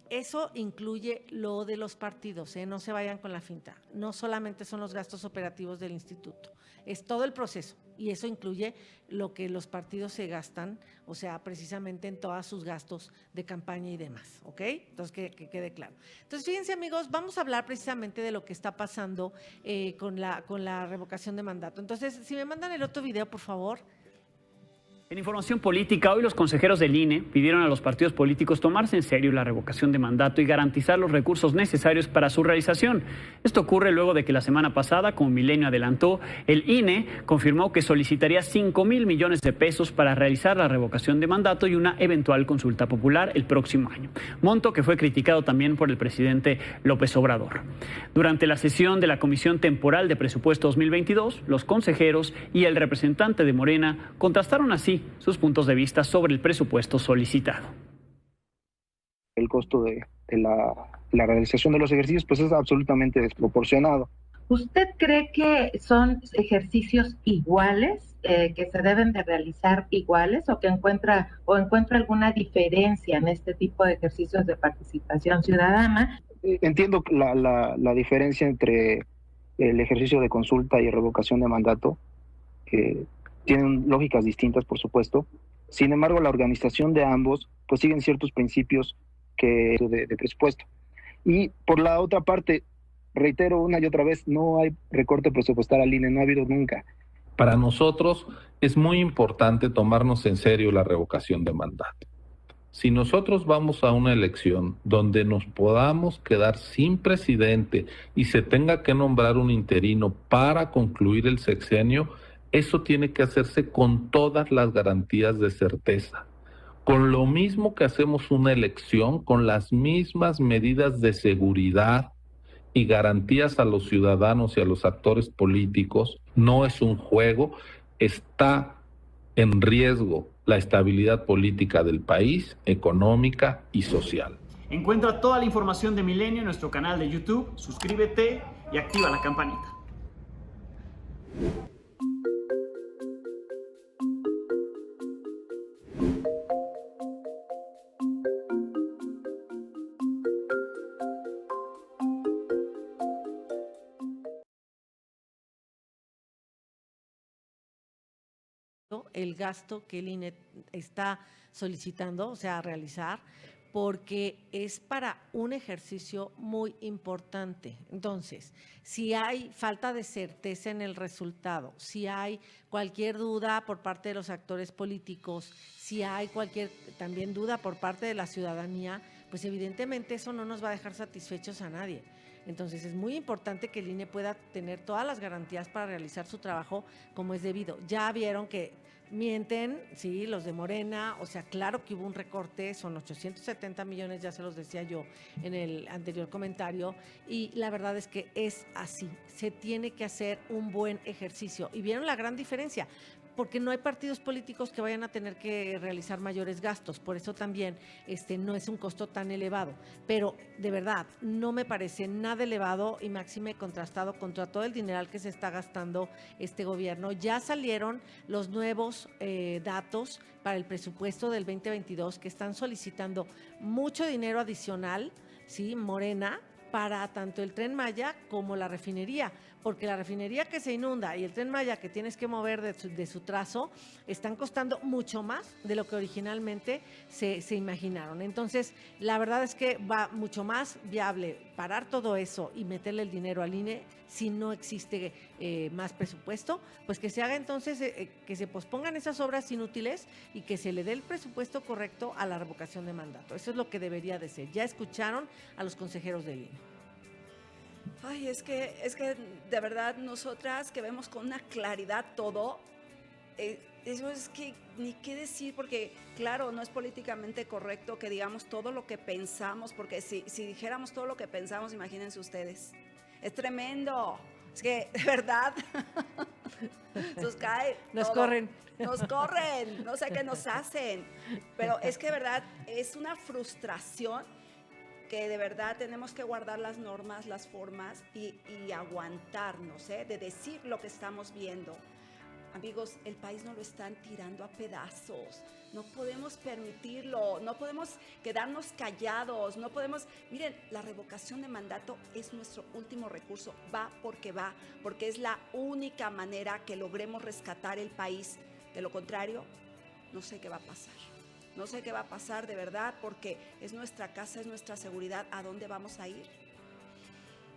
eso incluye lo de los partidos, no se vayan con la finta, no solamente son los gastos operativos del instituto, es todo el proceso, y eso incluye lo que los partidos se gastan, o sea, precisamente en todos sus gastos de campaña y demás, ¿ok? Entonces, que quede claro. Entonces, fíjense, amigos, vamos a hablar precisamente de lo que está pasando con la revocación de mandato. Entonces, si me mandan el otro video, por favor. En información política, hoy los consejeros del INE pidieron a los partidos políticos tomarse en serio la revocación de mandato y garantizar los recursos necesarios para su realización. Esto ocurre luego de que la semana pasada, como Milenio adelantó, el INE confirmó que solicitaría 5,000 millones de pesos para realizar la revocación de mandato y una eventual consulta popular el próximo año. Monto que fue criticado también por el presidente López Obrador. Durante la sesión de la Comisión Temporal de Presupuesto 2022, los consejeros y el representante de Morena contrastaron así sus puntos de vista sobre el presupuesto solicitado. El costo de la realización de los ejercicios pues es absolutamente desproporcionado. ¿Usted cree que son ejercicios iguales, que se deben de realizar iguales, o que encuentra alguna diferencia en este tipo de ejercicios de participación ciudadana? Entiendo la diferencia entre el ejercicio de consulta y revocación de mandato. Tienen lógicas distintas, por supuesto. Sin embargo, la organización de ambos pues siguen ciertos principios de presupuesto. Y por la otra parte, reitero una y otra vez, no hay recorte presupuestal al INE, no ha habido nunca. Para nosotros es muy importante tomarnos en serio la revocación de mandato. Si nosotros vamos a una elección donde nos podamos quedar sin presidente y se tenga que nombrar un interino para concluir el sexenio, eso tiene que hacerse con todas las garantías de certeza. Con lo mismo que hacemos una elección, con las mismas medidas de seguridad y garantías a los ciudadanos y a los actores políticos. No es un juego, está en riesgo la estabilidad política del país, económica y social. Encuentra toda la información de Milenio en nuestro canal de YouTube, suscríbete y activa la campanita. El gasto que el INE está solicitando, o sea, realizar, porque es para un ejercicio muy importante. Entonces, si hay falta de certeza en el resultado, si hay cualquier duda por parte de los actores políticos, si hay cualquier también duda por parte de la ciudadanía, pues evidentemente eso no nos va a dejar satisfechos a nadie. Entonces es muy importante que el INE pueda tener todas las garantías para realizar su trabajo como es debido. Ya vieron que mienten, sí, los de Morena, o sea, claro que hubo un recorte, son 870 millones, ya se los decía yo en el anterior comentario, y la verdad es que es así, se tiene que hacer un buen ejercicio. Y vieron la gran diferencia, porque no hay partidos políticos que vayan a tener que realizar mayores gastos, por eso también no es un costo tan elevado, pero de verdad no me parece nada elevado y máxime contrastado contra todo el dineral que se está gastando este gobierno. Ya salieron los nuevos datos para el presupuesto del 2022 que están solicitando mucho dinero adicional, ¿sí? Morena, para tanto el Tren Maya como la refinería, porque la refinería que se inunda y el Tren Maya que tienes que mover de su trazo están costando mucho más de lo que originalmente se imaginaron. Entonces, la verdad es que va mucho más viable parar todo eso y meterle el dinero al INE si no existe más presupuesto, pues que se haga entonces, que se pospongan esas obras inútiles y que se le dé el presupuesto correcto a la revocación de mandato. Eso es lo que debería de ser. Ya escucharon a los consejeros del INE. Ay, es que de verdad nosotras que vemos con una claridad todo, eso es que ni qué decir, porque claro, no es políticamente correcto que digamos todo lo que pensamos, porque si dijéramos todo lo que pensamos, imagínense ustedes, es tremendo, es que de verdad nos cae nos todo. corren, no sé qué nos hacen, pero es que de verdad es una frustración que de verdad tenemos que guardar las normas, las formas y aguantarnos, de decir lo que estamos viendo. Amigos, el país nos lo están tirando a pedazos, no podemos permitirlo, no podemos quedarnos callados, no podemos, miren, la revocación de mandato es nuestro último recurso, va, porque es la única manera que logremos rescatar el país. De lo contrario, no sé qué va a pasar. No sé qué va a pasar de verdad, porque es nuestra casa, es nuestra seguridad. ¿A dónde vamos a ir?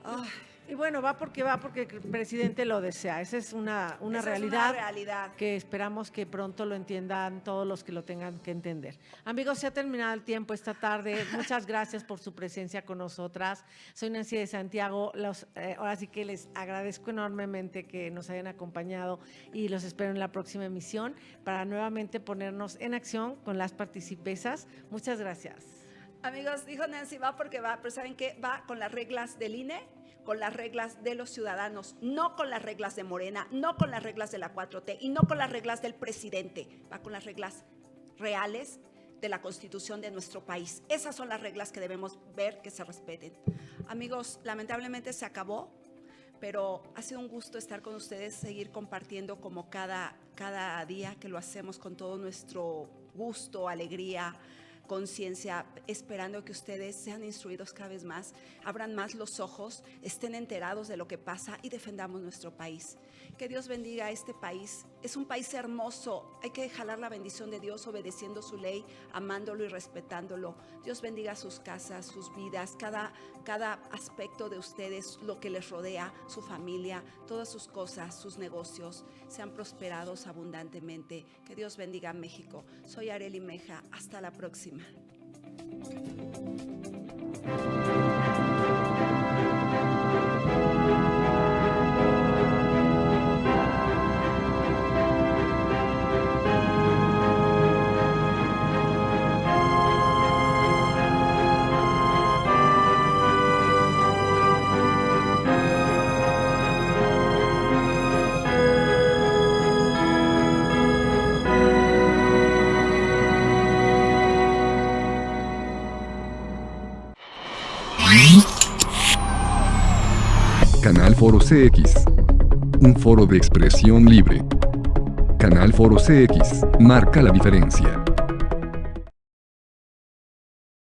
Ay, y bueno, va porque el presidente lo desea. Esa es una realidad que esperamos que pronto lo entiendan todos los que lo tengan que entender. Amigos, se ha terminado el tiempo esta tarde. Muchas gracias por su presencia con nosotras. Soy Nancy de Santiago. Ahora sí que les agradezco enormemente que nos hayan acompañado y los espero en la próxima emisión para nuevamente ponernos en acción con las participesas. Muchas gracias. Amigos, dijo Nancy, va porque va, pero ¿saben qué? Va con las reglas del INE, con las reglas de los ciudadanos, no con las reglas de Morena, no con las reglas de la 4T y no con las reglas del presidente, va con las reglas reales de la Constitución de nuestro país. Esas son las reglas que debemos ver que se respeten. Amigos, lamentablemente se acabó, pero ha sido un gusto estar con ustedes, seguir compartiendo como cada día que lo hacemos con todo nuestro gusto, alegría, conciencia, esperando que ustedes sean instruidos cada vez más, abran más los ojos, estén enterados de lo que pasa y defendamos nuestro país. Que Dios bendiga a este país. Es un país hermoso. Hay que jalar la bendición de Dios obedeciendo su ley, amándolo y respetándolo. Dios bendiga sus casas, sus vidas, cada aspecto de ustedes, lo que les rodea, su familia, todas sus cosas, sus negocios, sean prosperados abundantemente. Que Dios bendiga a México. Soy Arely Meja. Hasta la próxima. Canal Foro CX, un foro de expresión libre. Canal Foro CX, marca la diferencia.